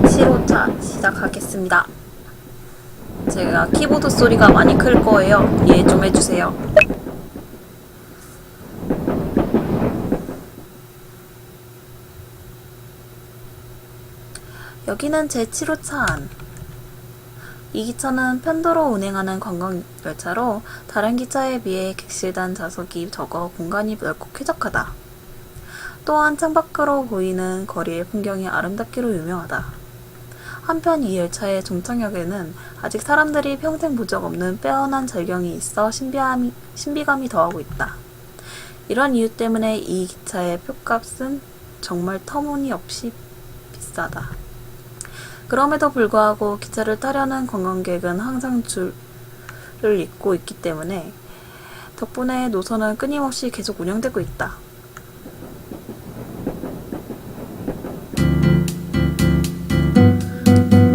제7호차 시작하겠습니다. 제가 키보드 소리가 많이 클 거예요. 이해 좀 해주세요. 여기는 제7호차 안. 이 기차는 편도로 운행하는 관광열차로 다른 기차에 비해 객실단 좌석이 적어 공간이 넓고 쾌적하다. 또한 창밖으로 보이는 거리의 풍경이 아름답기로 유명하다. 한편 이 열차의 종착역에는 아직 사람들이 평생 본 적 없는 빼어난 절경이 있어 신비감이 더하고 있다. 이런 이유 때문에 이 기차의 표값은 정말 터무니없이 비싸다. 그럼에도 불구하고 기차를 타려는 관광객은 항상 줄을 잇고 있기 때문에 덕분에 노선은 끊임없이 계속 운영되고 있다.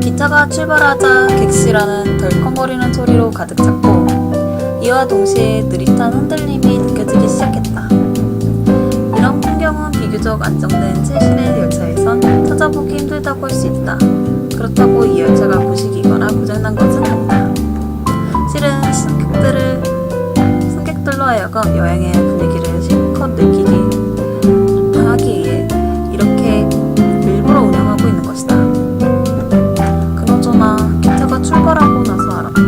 기차가 출발하자 객실안은 덜컹거리는 소리로 가득 찼고 이와 동시에 느릿한 흔들림이 느껴지기 시작했다. 이런 풍경은 비교적 안정된 최신의 열차에선 찾아보기 힘들다고 할 수 있다. 그렇다고 이 열차가 구식이거나 고장난 것은 아니다. 실은 승객들로 하여금 여행의 분위기를 실컷 느끼게 하기 위해 이렇게 일부러 운영하고 있는 것이다. 그나저나 기차가 출발하고 나서 알았다.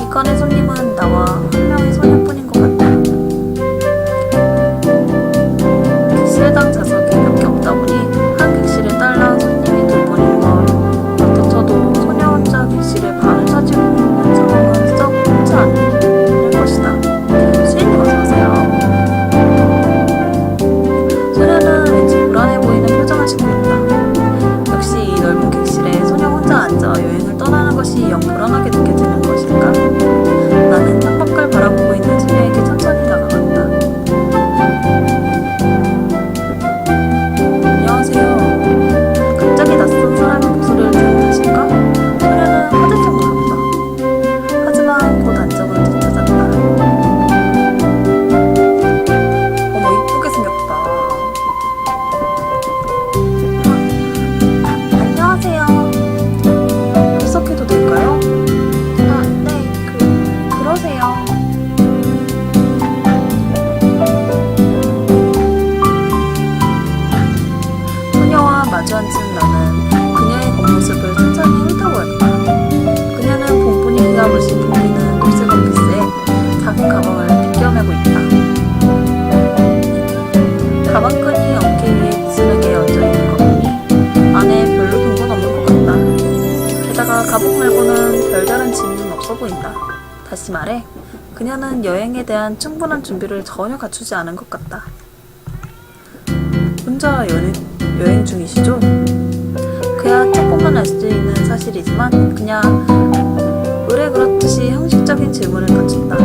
이 칸의 손님은 나와 한 명의 소녀뿐인 것 같다. 객실당 좌석이 몇 개 없다 보니 한 객실에 딸랑 손님이 둘 뿐인 걸. 어떻저도 소녀 혼자 객실의 반을 차지고 있는 상황은 썩 좋지 않을 것이다. 수인님 어서오세요. 소녀는 왠지 불안해 보이는 표정을 짓고 있다. 역시 이 넓은 객실에 소녀 혼자 앉아 여행을 떠나는 것이 영 불안하게 느껴지는 것일까? 나는 창밖을 바라보고 있는 소녀에게 천천히 다가갔다. 안녕하세요. 갑자기 낯선 사람의 목소리를 들은 탓일까? 소녀는 화들짝 놀랐다. 하지만 곧 안정을 되찾았다. 어머, 이쁘게 생겼다. 안녕하세요. 입석해도 될까요? 아, 네, 그러세요. 소녀와 마주 앉은 나는 그녀의 겉모습을 천천히 훑어보았다. 그녀는 봄 분위기가 물씬 풍기는 녹색 원피스에 작은 가방을 비껴매고 있다. 가방끈이 어깨 위에 느슨하게 얹어있는 것 보니 안에 별로 든 건 없는 것 같다. 게다가 가복 말고는 별다른 짐은 없어 보인다. 다시 말해, 그녀는 여행에 대한 충분한 준비를 전혀 갖추지 않은 것 같다. 혼자 여행 중이시죠? 그야 딱 보면 알 수 있는 사실이지만 그냥 의뢰 그렇듯이 형식적인 질문을 던진다.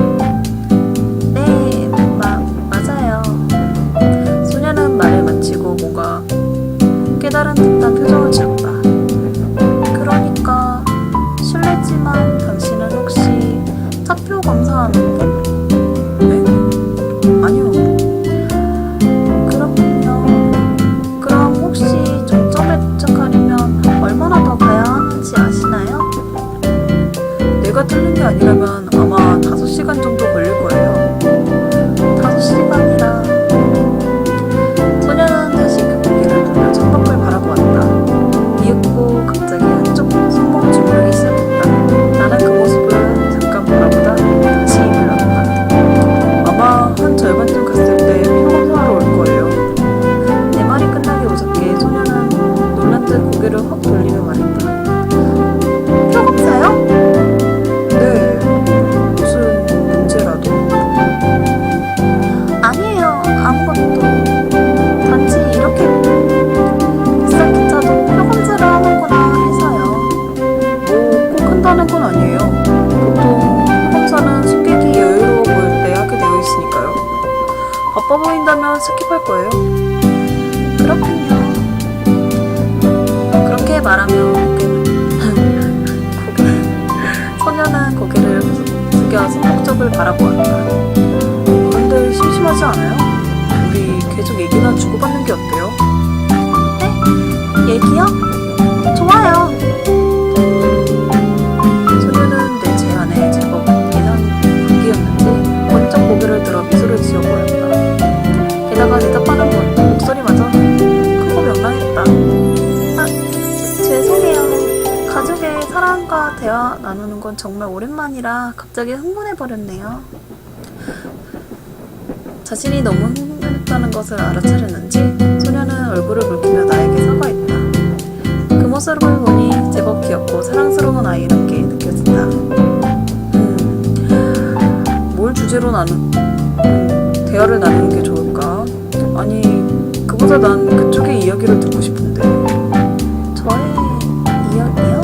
네, 맞아요. 소녀는 말을 마치고 뭔가 깨달은 듯한 표정을 지었다. 그러니까 실례지만 당신은 혹시 차표 검사하는 분? 네? 아니요. 그렇군요. 그럼 혹시 종점에 도착하려면 얼마나 더 가야 하는지 아시나요? 내가 틀린 게 아니라면 아마 5시간 정도 걸릴 거예요. 5시간이라. 소녀는 다시 그 고개를 돌려 창밖을 바라보았다. 이윽고 갑자기 한쪽 손목 주물르기 시작했다. 나는 그 모습을 잠깐 바라보다 다시 입을 열었다. 아마 한 절반쯤 갔을 때 표검사하러 올 거예요. 내 말이 끝나기 무섭게 소녀는 놀란 듯 고개를 확 돌리며 말했다. 표검사요? 네. 무슨 문제라도? 아니에요. 아무것도. 단지 이렇게 비싼 기차도 표검사를 하는구나 해서요. 뭐 꼭 한다는 건 아니에요. 보통 표검사는 승객이 여유로워 보일 때 하게 되어 있으니까요. 바빠 보인다면 스킵할 거예요. 그렇군요. 그렇게 말하며 소녀는 고개를 숙여 손목적을 바라보았다. 그런데 심심하지 않아요? 우리 계속 얘기나 주고받는 게 어때요? 네? 얘기요? 좋아! 사람과 대화 나누는 건 정말 오랜만이라 갑자기 흥분해버렸네요. 자신이 너무 흥분했다는 것을 알아차렸는지 소녀는 얼굴을 붉히며 나에게 사과했다. 그 모습을 보니 제법 귀엽고 사랑스러운 아이답게 느껴진다. 뭘 주제로 대화를 나누는 게 좋을까? 아니, 그보다 난 그쪽의 이야기를 듣고 싶은데. 저의 이야기요?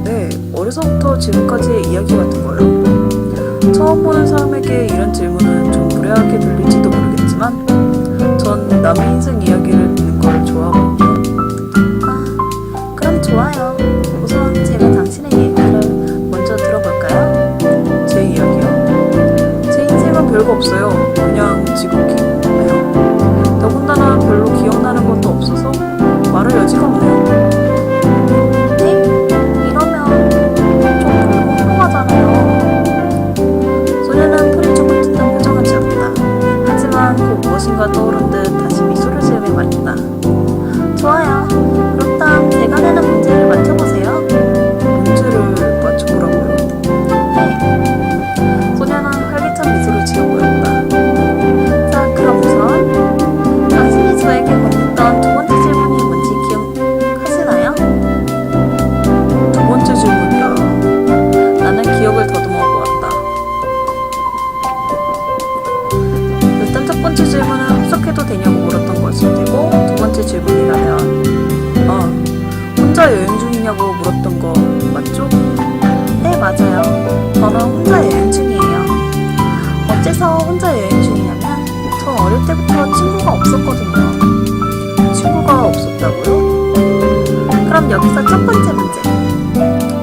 네, 어려서부터 지금까지의 이야기 같은 거요. 처음 보는 사람에게 이런 질문은 좀 무례하게 들릴지도 모르겠지만 전 남의 인생 이야기를 듣는 걸 좋아하거든요. 아, 그럼 좋아요. 우선 제가 당신의 얘기를 먼저 들어볼까요? 제 이야기요? 제 인생은 별거 없어요. 그냥 지극히네요. 더군다나 별로 기억나는 것도 없어서 말할 여지가 없네요. 네? 이러면 좀 궁금하잖아요. 소녀는 풀이 죽을 듯한 표정을 지었다. 하지만 곧 무엇인가 떠오른 듯 다시 미소를 지으며 말했다. 좋아요. 그렇다면 제가 내는 문제를 맞춰보세요. 문제를 맞춰보라고요? 네. 소녀는 활기찬 미소를 지어 보였다. 자, 그럼 우선 당신이 저에게 건넸던 두 번째 질문이 뭔지 기억하시나요? 두 번째 질문이야. 나는 기억을 더듬어 보았다. 일단 첫 번째 질문은 합석해도 되냐고 물었던 것일 테고 두 번째 질문이라면 혼자 여행 중이냐고 물었던 거 맞죠? 네, 맞아요. 저는 혼자 여행 중이에요. 어째서 혼자 여행 중이냐면 전 어릴 때부터 친구가 없었거든요. 친구가 없었다고요? 그럼 여기서 첫 번째 문제.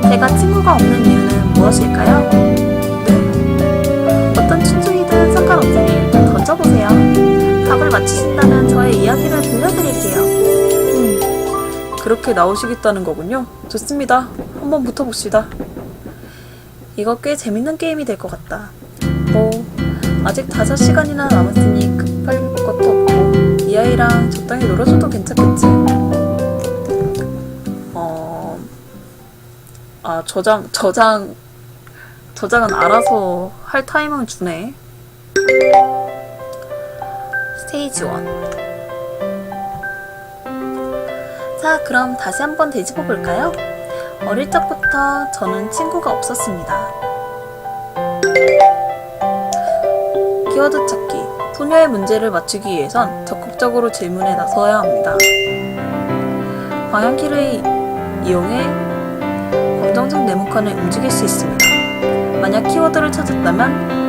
제가 친구가 없는 이유는 무엇일까요? 네. 어떤 춘추이든 상관없으니 일단 던져보세요. 답을 맞히신다면 저의 이야기를 들려드릴게요. 그렇게 나오시겠다는 거군요. 좋습니다. 한번 붙어봅시다. 이거 꽤 재밌는 게임이 될 것 같다. 아직 5시간이나 남았으니 급할 것도 없고 이 아이랑 적당히 놀아줘도 괜찮겠지. 저장은 알아서 할 타임은 주네. 스테이지 1. 자, 그럼 다시 한번 되짚어 볼까요? 어릴 적부터 저는 친구가 없었습니다. 키워드 찾기. 소녀의 문제를 맞추기 위해선 적극적으로 질문에 나서야 합니다. 방향키를 이용해 검정색 네모칸을 움직일 수 있습니다. 만약 키워드를 찾았다면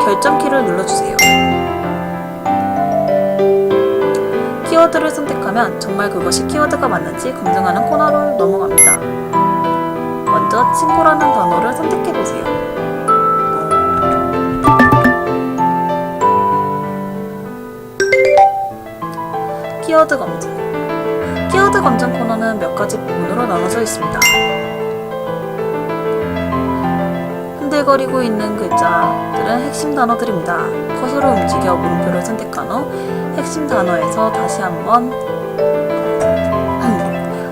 결정키를 눌러주세요. 키워드를 선택하면 정말 그것이 키워드가 맞는지 검증하는 코너로 넘어갑니다. 먼저 친구라는 단어를 선택해보세요. 키워드 검증. 키워드 검증 코너는 몇 가지 부분으로 나눠져 있습니다. 흔들거리고 있는 글자들은 핵심 단어들입니다. 커서를 움직여 물음표를 선택한 후 핵심 단어에서 다시 한번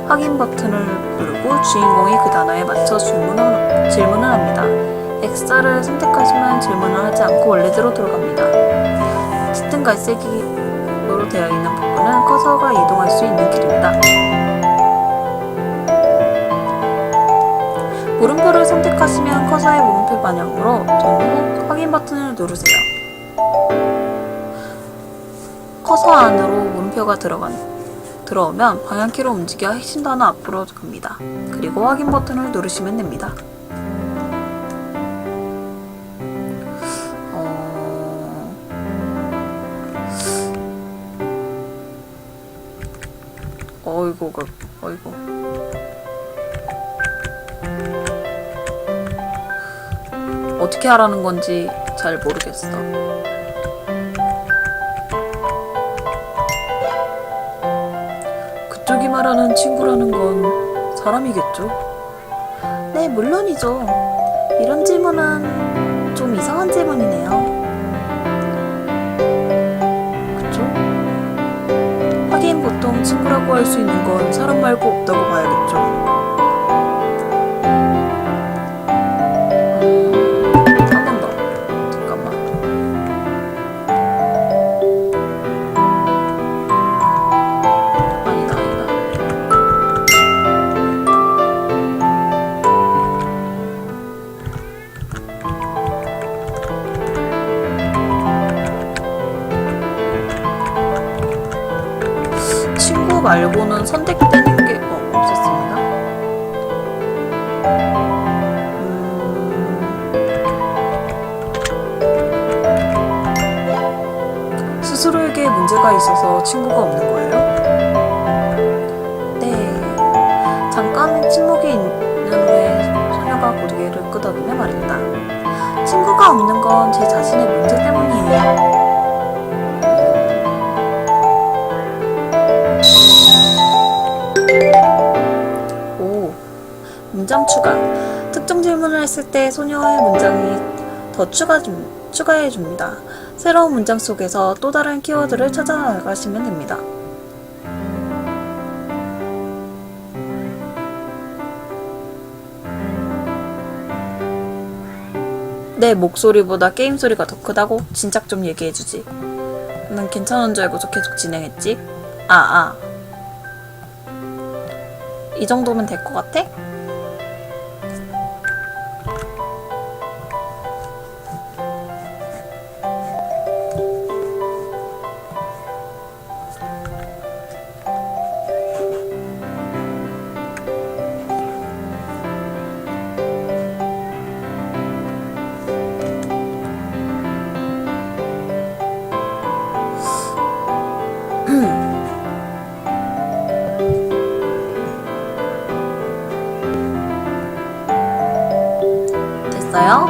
확인 버튼을 누르고 주인공이 그 단어에 맞춰 질문을 합니다. X자를 선택하시면 질문을 하지 않고 원래대로 돌아갑니다. 짙은 갈색으로 되어 있는 부분은 커서가 이동할 수 있는 길입니다. 물음표를 선택하시면 커서의 물음표 방향으로 돈 후 확인 버튼을 누르세요. 커서 안으로 물음표가 들어오면 방향키로 움직여 핵심 단어 앞으로 갑니다. 그리고 확인 버튼을 누르시면 됩니다. 어이구. 어떻게 하라는 건지 잘 모르겠어. 그쪽이 말하는 친구라는 건 사람이겠죠? 네, 물론이죠. 이런 질문은 좀 이상한 질문이네요. 그쵸? 확인 버튼 보통 친구라고 할 수 있는 건 사람 말고 없다고 봐야겠죠. 한 번 더. 잠깐만. 아니다. 친구 말고는 선택되는 게 없었습니다. 스스로에게 문제가 있어서 친구가 없는 거예요? 네. 잠깐 침묵이 있는 후에 소녀가 고개를 끄덕이며 말했다. 친구가 없는 건 제 자신의 문제 때문이에요. 문장 추가. 특정 질문을 했을 때 소녀의 문장이 더 추가해 줍니다. 새로운 문장 속에서 또 다른 키워드를 찾아 나가시면 됩니다. 내 목소리보다 게임 소리가 더 크다고? 진작 좀 얘기해주지. 난 괜찮은 줄 알고서 계속 진행했지. 이 정도면 될 것 같아? 됐어요?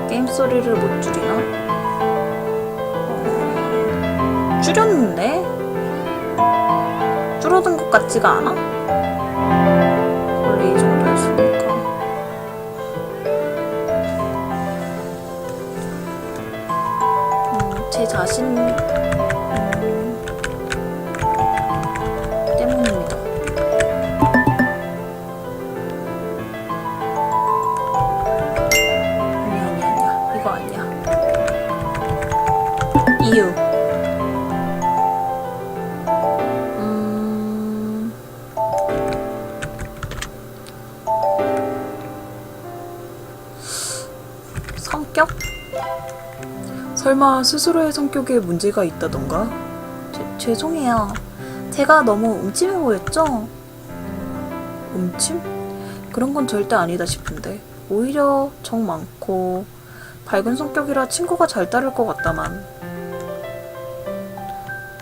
게임 소리를 못 줄이나? 줄였는데? 줄어든 것 같지가 않아? 원래 이 정도였으니까. 제 자신 때문입니다. 아니야. 이거 아니야. 이유. 성격? 설마 스스로의 성격에 문제가 있다던가? 죄송해요. 제가 너무 음침해 보였죠? 음침? 그런 건 절대 아니다 싶은데 오히려 정 많고 밝은 성격이라 친구가 잘 따를 것 같다만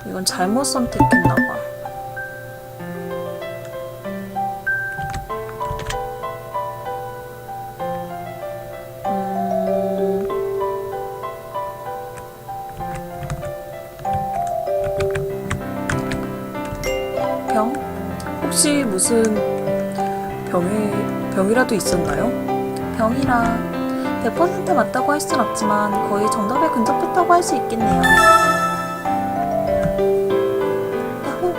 이건 잘못 선택했나봐. 병? 혹시 무슨 병이라도 있었나요? 병이라 100% 맞다고 할 순 없지만 거의 정답에 근접했다고 할 수 있겠네요. 야호!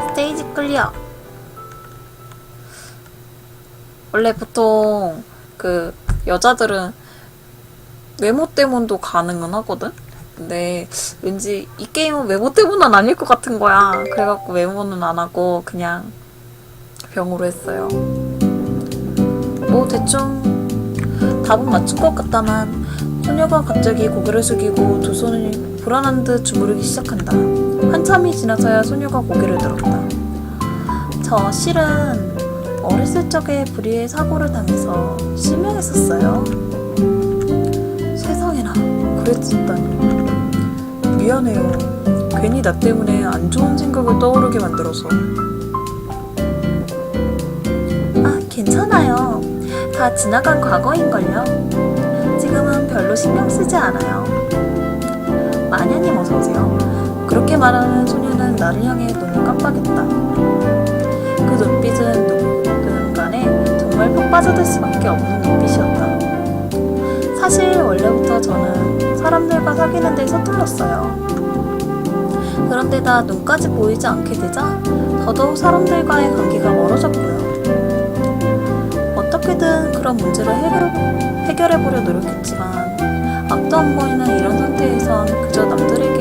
스테이지 클리어. 원래 보통 그 여자들은 외모 때문도 가능은 하거든? 근데 왠지 이 게임은 외모 때문은 아닐 것 같은 거야. 그래갖고 외모는 안 하고 그냥 병으로 했어요. 뭐 대충 답은 맞춘 것 같다만 소녀가 갑자기 고개를 숙이고 두 손을 불안한 듯 주무르기 시작한다. 한참이 지나서야 소녀가 고개를 들었다. 저 실은 어렸을 적에 불의의 사고를 당해서 실명했었어요. 세상에나 그랬었다니. 미안해요. 괜히 나 때문에 안 좋은 생각을 떠오르게 만들어서. 아, 괜찮아요. 다 지나간 과거인걸요. 지금은 별로 신경 쓰지 않아요. 마녀님 어서오세요. 그렇게 말하는 소녀는 나를 향해 눈을 깜빡였다. 그 눈빛은 누구든 간에 정말 푹 빠져들 수밖에 없는 눈빛이었다. 사실 원래부터 저는 사람들과 사귀는 데 서툴렀어요. 그런데다 눈까지 보이지 않게 되자 더더욱 사람들과의 관계가 멀어졌고요. 어떻게든 그런 문제를 해결해보려 노력했지만 앞도 안 보이는 이런 상태에선 그저 남들이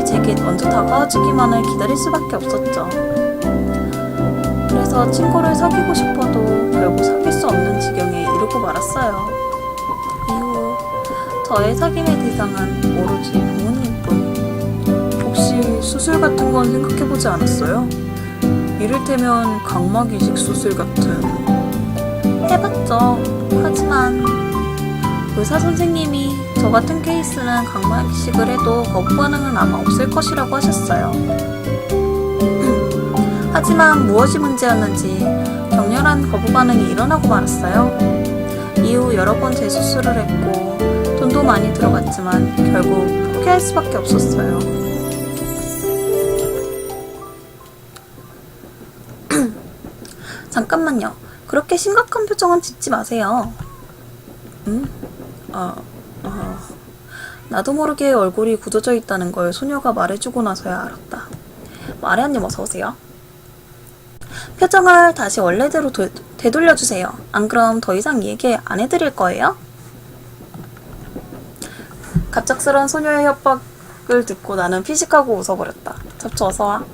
제게 먼저 다가와주기만을 기다릴 수밖에 없었죠. 그래서 친구를 사귀고 싶어도 결국 사귈 수 없는 지경에 이르고 말았어요. 이후 저의 사귐의 대상은 오로지 부모님뿐. 혹시 수술 같은 건 생각해보지 않았어요? 이를테면 각막 이식 수술 같은. 해봤죠. 하지만 의사 선생님이 저 같은 케이스는 각막 이식을 해도 거부 반응은 아마 없을 것이라고 하셨어요. 하지만 무엇이 문제였는지 격렬한 거부 반응이 일어나고 말았어요. 이후 여러 번 재수술을 했고 돈도 많이 들어갔지만 결국 포기할 수밖에 없었어요. 잠깐만요. 그렇게 심각한 표정은 짓지 마세요. 응? 나도 모르게 얼굴이 굳어져 있다는 걸 소녀가 말해주고 나서야 알았다. 마리아님 어서오세요. 표정을 다시 원래대로 되돌려주세요. 안 그럼 더 이상 얘기 안 해드릴 거예요? 갑작스런 소녀의 협박을 듣고 나는 피식하고 웃어버렸다. 잡초 어서와.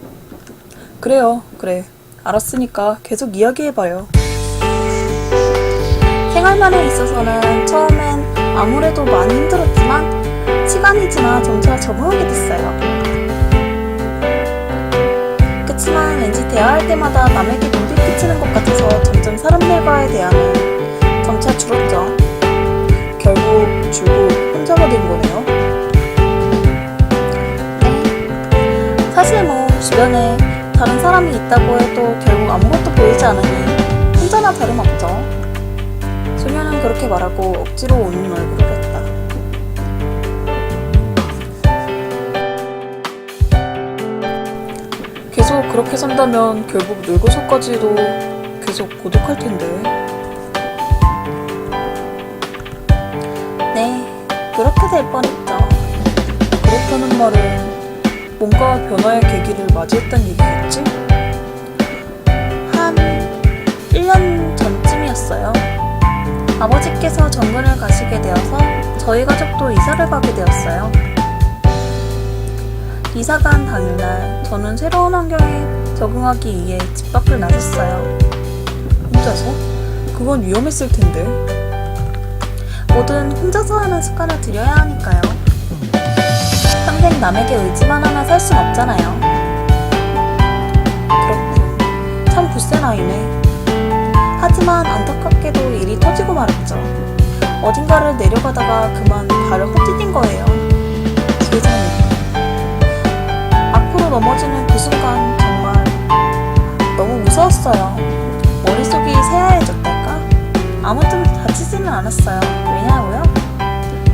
그래요. 그래. 알았으니까 계속 이야기해봐요. 생활면에 있어서는 처음엔 아무래도 많이 힘들었지만 시간이 지나 점차 적응하게 됐어요. 그치만 왠지 대화할 때마다 남에게 눈빛 끼치는 것 같아서 점점 사람들과의 대화는 점차 줄었죠. 결국 줄곧 혼자가 된 거네요. 네. 사실 뭐 주변에 다른 사람이 있다고 해도 결국 아무것도 보이지 않으니 혼자나 다름없죠. 소녀는 그렇게 말하고 억지로 웃는 얼굴을 했다. 계속 그렇게 산다면 결국 늙어서까지도 계속 고독할 텐데. 네, 그렇게 될 뻔했죠. 그렇다는 말은 뭔가 변화의 계기를 맞이했단 얘기겠지? 한 1년 전쯤이었어요. 아버지께서 정근을 가시게 되어서 저희 가족도 이사를 가게 되었어요. 이사간 당일날 저는 새로운 환경에 적응하기 위해 집 밖을 나섰어요. 혼자서? 그건 위험했을 텐데. 뭐든 혼자서 하는 습관을 들여야 하니까요. 평생 남에게 의지만 하나 살 순 없잖아요. 그렇군. 참 굳센 아이네. 하지만 안타깝게도 일이 터지고 말았죠. 어딘가를 내려가다가 그만 발을 헛디딘 거예요. 세상에. 앞으로 넘어지는 그 순간 정말 너무 무서웠어요. 머릿속이 새하얘졌달까? 아무튼 다치지는 않았어요. 왜냐고요?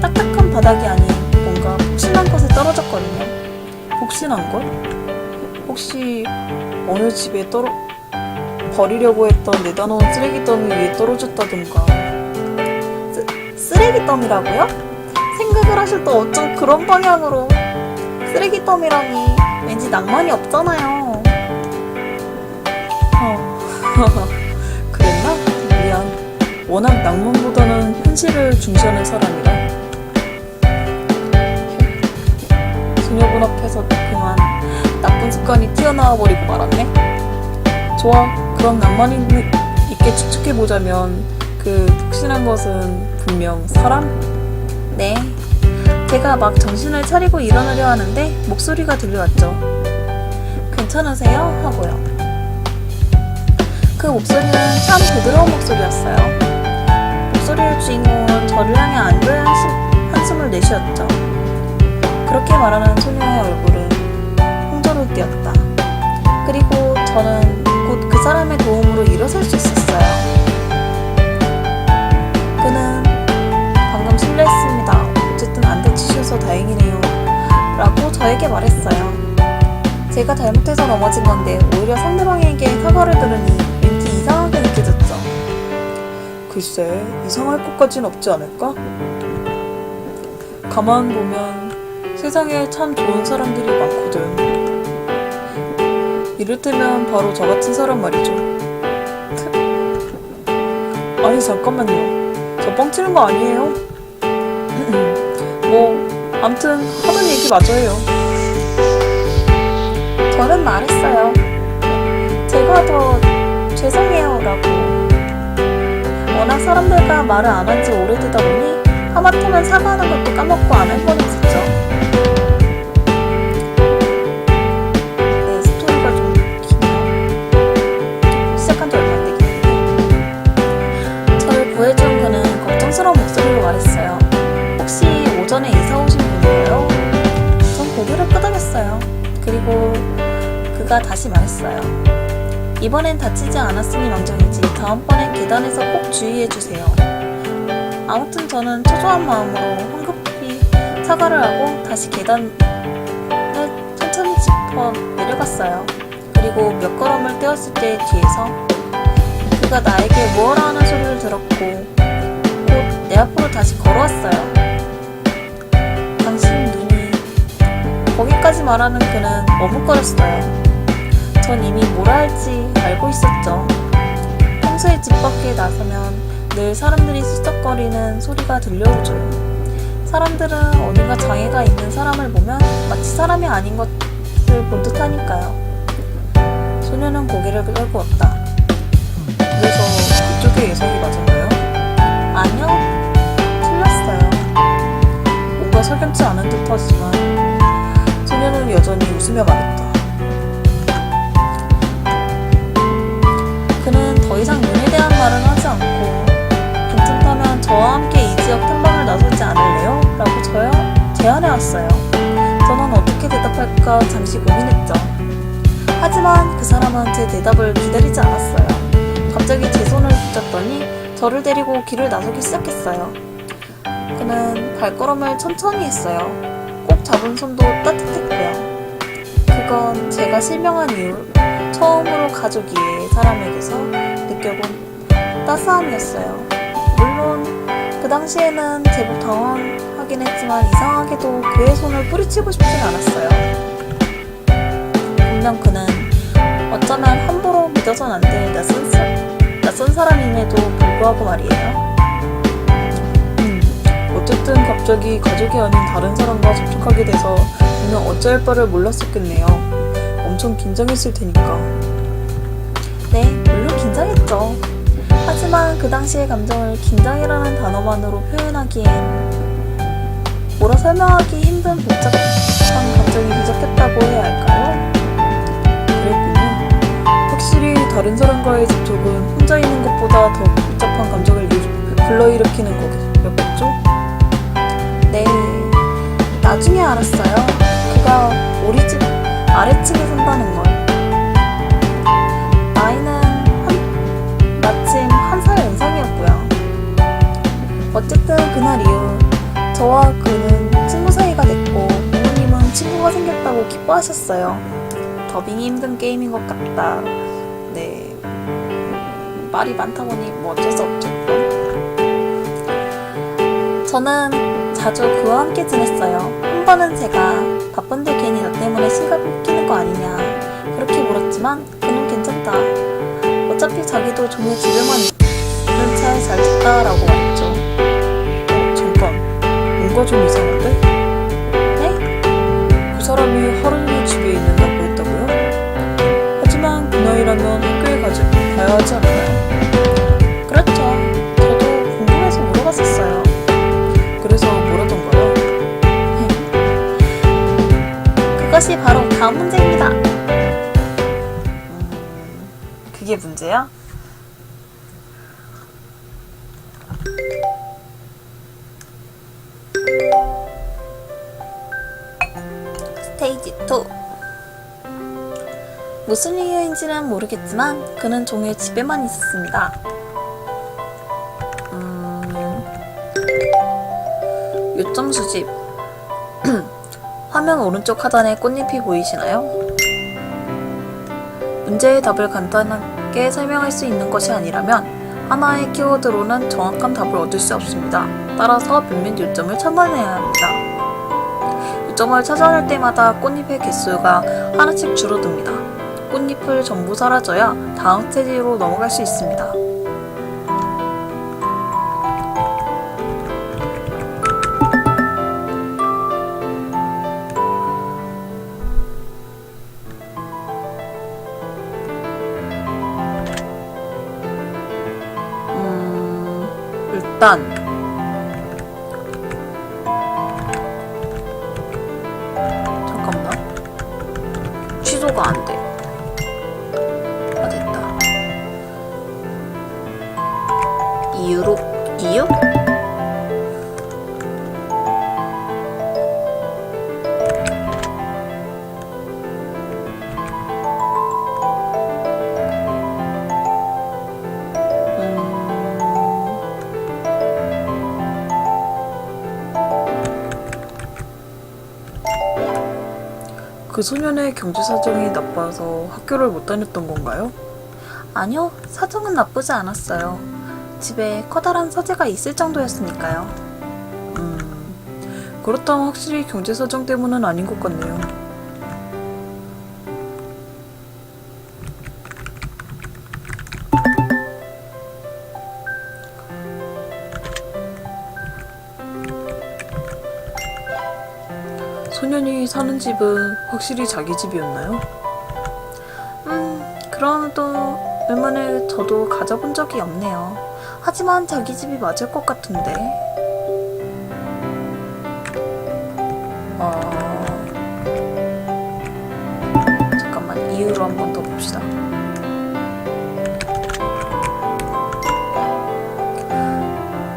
딱딱한 바닥이 아닌 뭔가 폭신한 것에 떨어졌거든요. 폭신한 것? 혹시 어느 집에 버리려고 했던 내다 놓은 쓰레기 더미 위에 떨어졌다던가. 쓰레기 더미라고요? 생각을 하실 때 어쩜 그런 방향으로. 쓰레기 더미라니 왠지 낭만이 없잖아요. 그랬나? 미안. 워낙 낭만보다는 현실을 중시하는 사람이라. 소녀분 앞에서 그만 나쁜 습관이 튀어나와 버리고 말았네. 좋아. 그럼 낭만 있게 추측해보자면 그 푹신한 것은 분명 사람? 네. 제가 막 정신을 차리고 일어나려 하는데 목소리가 들려왔죠. 괜찮으세요? 하고요. 그 목소리는 참 부드러운 목소리였어요. 목소리의 주인공은 저를 향해 안도의 한숨을 내쉬었죠. 그렇게 말하는 소녀의 얼굴은 홍조를 띄었다. 그리고 저는 곧 그 사람의 도움으로 일어설 수 있었어요. 그는 방금 실례했습니다. 어쨌든 안 다치셔서 다행이네요. 라고 저에게 말했어요. 제가 잘못해서 넘어진 건데 오히려 상대방에게 사과를 들으니 왠지 이상하게 느껴졌죠. 글쎄, 이상할 것까진 없지 않을까? 가만 보면 세상에 참 좋은 사람들이 많거든. 이를테면 바로 저 같은 사람 말이죠. 아니 잠깐만요. 저 뻥치는 거 아니에요? 뭐 암튼 하던 얘기 맞아요. 저는 말했어요. 제가 더 죄송해요 라고. 워낙 사람들과 말을 안 한 지 오래되다 보니 하마터면 사과하는 것도 까먹고 안 할 뻔했었죠. 네, 스토리가 좀 기네요. 시작한 지 얼마 안 되긴 했는데. 저를 구해준 그는 걱정스러운 목소리로 말했어요. 혹시 오전에 이사 오신 분인가요? 전 고개를 끄덕였어요. 그리고 그가 다시 말했어요. 이번엔 다치지 않았으니 망정이지 다음번엔 계단에서 꼭 주의해주세요. 아무튼 저는 초조한 마음으로 황급히 사과를 하고 다시 계단을 천천히 짚어 내려갔어요. 그리고 몇 걸음을 떼었을 때 뒤에서 그가 나에게 무어라 하는 소리를 들었고 곧 내 앞으로 다시 걸어왔어요. 당신 눈이 거기까지 말하는 그는 머뭇거렸어요. 전 이미 뭐라 할지 알고 있었죠. 평소에 집 밖에 나서면 늘 사람들이 수척거리는 소리가 들려오죠. 사람들은 어딘가 장애가 있는 사람을 보면 마치 사람이 아닌 것을 본 듯하니까요. 소녀는 고개를 끄덕였다. 그래서 그쪽의 예상이 맞았나요? 아니요, 틀렸어요. 뭔가 석연치 않은 듯하지만 소녀는 여전히 웃으며 말했다. 그는 더 이상 눈에 대한 말은 하지 않고 괜찮다면 저와 함께 이 지역 탐방을 나서지 않을래요? 라고 제안해왔어요. 저는 어떻게 대답할까 잠시 고민했죠. 하지만 그 사람은 제 대답을 기다리지 않았어요. 갑자기 제 손을 붙잡더니 저를 데리고 길을 나서기 시작했어요. 그는 발걸음을 천천히 했어요. 꼭 잡은 손도 따뜻했고요. 그건 제가 실명한 이후 처음으로 가족 이외의 사람에게서 느껴본 따스함이었어요. 물론 그 당시에는 제법 당황하긴 했지만 이상하게도 그의 손을 뿌리치고 싶진 않았어요. 분명 그는 어쩌면 함부로 믿어선 안 될 낯선 사람임에도 불구하고 말이에요. 어쨌든 갑자기 가족이 아닌 다른 사람과 접촉하게 돼서 그는 어찌할 바를 몰랐었겠네요. 엄청 긴장했을 테니까. 네, 물론 긴장했죠. 하지만 그 당시의 감정을 긴장이라는 단어만으로 표현하기엔 뭐라 설명하기 힘든 복잡한 감정이 누적했다고 해야 할까요? 그랬군요. 확실히 다른 사람과의 접촉은 혼자 있는 것보다 더 복잡한 감정을 불러일으키는 거였겠죠? 네, 나중에 알았어요. 그가 우리 집 아래층에 산다는 걸. 나이는 마침 한 살 연상이었고요. 어쨌든 그날 이후 저와 그는 친구 사이가 됐고 부모님은 친구가 생겼다고 기뻐하셨어요. 더빙이 힘든 게임인 것 같다. 네, 말이 많다 보니 뭐 어쩔 수 없죠. 저는 자주 그와 함께 지냈어요. 한 번은 제가 바쁜데 괜히 너 때문에 시간 뺏기는 거 아니냐 그렇게 물었지만 그는 괜찮다. 어차피 자기도 종일 집에만 있는 차에 잘 됐다라고 말했죠. 잠깐, 뭔가 좀 이상한데? 네? 그 사람이 하루 종일 집에 있는다고 했다고요? 하지만 그 나이라면 학교에 가야 하지 않나요? 그렇죠. 저도 궁금해서 물어봤었어요. 그래서 뭐라던가요? 그것이 바로 다음 문제입니다. 그게 문제야? 스테이지 2. 무슨 이유인지는 모르겠지만 그는 종일 집에만 있었습니다. 요점 수집. 화면 오른쪽 하단에 꽃잎이 보이시나요? 문제의 답을 간단하게 설명할 수 있는 것이 아니라면 하나의 키워드로는 정확한 답을 얻을 수 없습니다. 따라서 몇몇 요점을 찾아내야 합니다. 요점을 찾아낼 때마다 꽃잎의 개수가 하나씩 줄어듭니다. 꽃잎을 전부 사라져야 다음 스테이지로 넘어갈 수 있습니다. 일단 잠깐만, 취소가 안 돼. 아, 됐다. 이유? 그 소년의 경제 사정이 나빠서 학교를 못 다녔던 건가요? 아니요, 사정은 나쁘지 않았어요. 집에 커다란 서재가 있을 정도였으니까요. 그렇다면 확실히 경제 사정 때문은 아닌 것 같네요. 소년이 사는 집은 확실히 자기 집이었나요? 그래도 웬만해 저도 가져본 적이 없네요. 하지만 자기 집이 맞을 것 같은데. 잠깐만, 이유로 한 번 더 봅시다.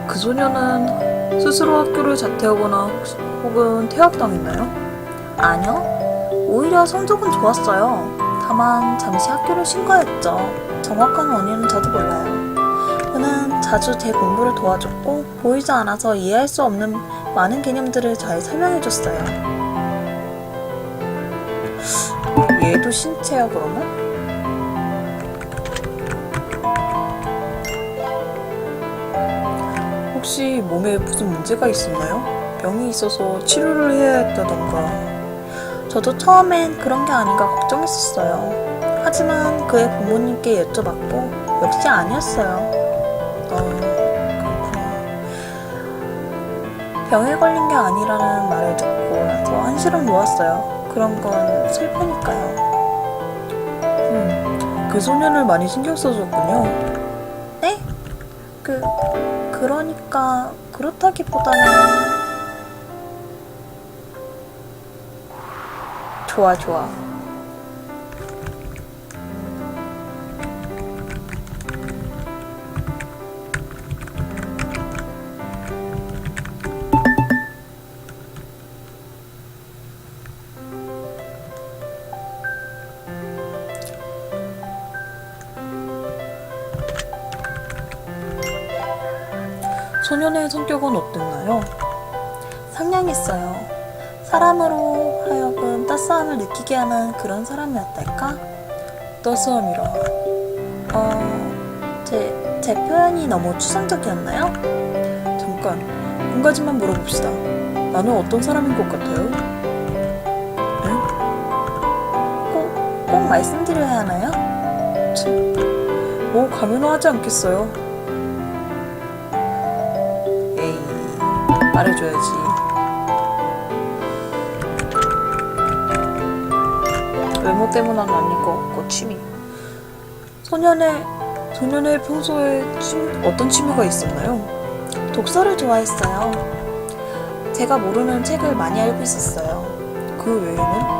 그 소년은 스스로 학교를 자퇴하거나 혹은 퇴학당했나요? 아니요, 오히려 성적은 좋았어요. 다만 잠시 학교를 쉰 거였죠. 정확한 원인은 저도 몰라요. 그는 자주 제 공부를 도와줬고 보이지 않아서 이해할 수 없는 많은 개념들을 잘 설명해줬어요. 얘도 신체야 그러면? 혹시 몸에 무슨 문제가 있었나요? 병이 있어서 치료를 해야 했다던가. 저도 처음엔 그런 게 아닌가 걱정했었어요. 하지만 그의 부모님께 여쭤봤고 역시 아니었어요. 그렇구나. 병에 걸린 게 아니라는 말을 듣고 나서 한시름 놓았어요. 그런 건 슬프니까요. 그 소년을 많이 신경 써줬군요. 네? 그러니까 그렇다기보다는 좋아. 소년의 성격은 어땠나요? 상냥했어요. 사람으로 하여금 따스함을 느끼게 하는 그런 사람이었달까? 따스함이라. 제 표현이 너무 추상적이었나요? 잠깐, 한 가지만 물어봅시다. 나는 어떤 사람인 것 같아요? 꼭 말씀드려야 하나요? 뭐 가면화하지 않겠어요? 에이, 말해줘야지. 외모 때문은 아닌 것 같고 취미. 소년의 평소에 어떤 취미가 있었나요? 독서를 좋아했어요. 제가 모르는 책을 많이 알고 있었어요. 그 외에는?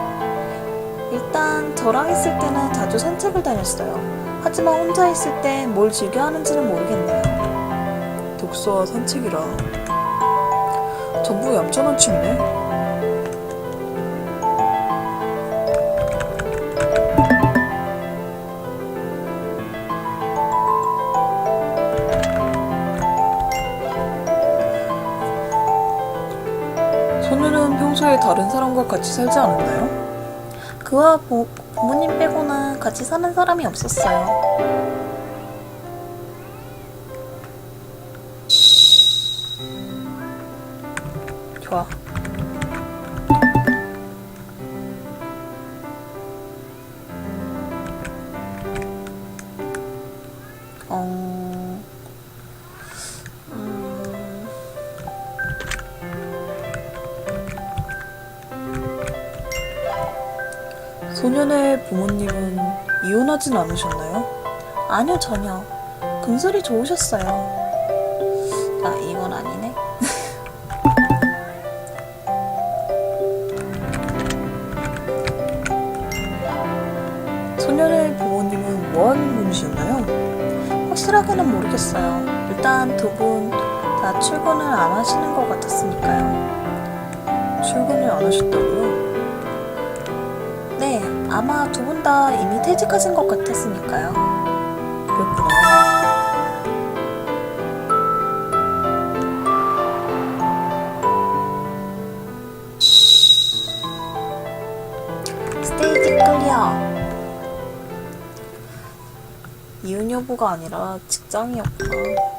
일단 저랑 있을 때는 자주 산책을 다녔어요. 하지만 혼자 있을 때 뭘 즐겨 하는지는 모르겠네요. 독서와 산책이라. 전부 얌전한 취미네. 소녀는 평소에 다른 사람과 같이 살지 않았나요? 그와 부모님 빼고는 같이 사는 사람이 없었어요. 좋아. 어... 소년의 부모님은 이혼하진 않으셨나요? 아니요, 전혀. 금술이 좋으셨어요. 아, 이건 아니네. 소년의 부모님은 뭐하는 분이셨나요? 확실하게는 모르겠어요. 일단 두 분 다 출근을 안 하시는 것 같았으니까요. 출근을 안 하셨다고요? 네, 아마 두 분 다 이미 퇴직하신 것 같았으니까요. 그랬구나. 스테이지 클리어. 이혼 여부가 아니라 직장이었구나.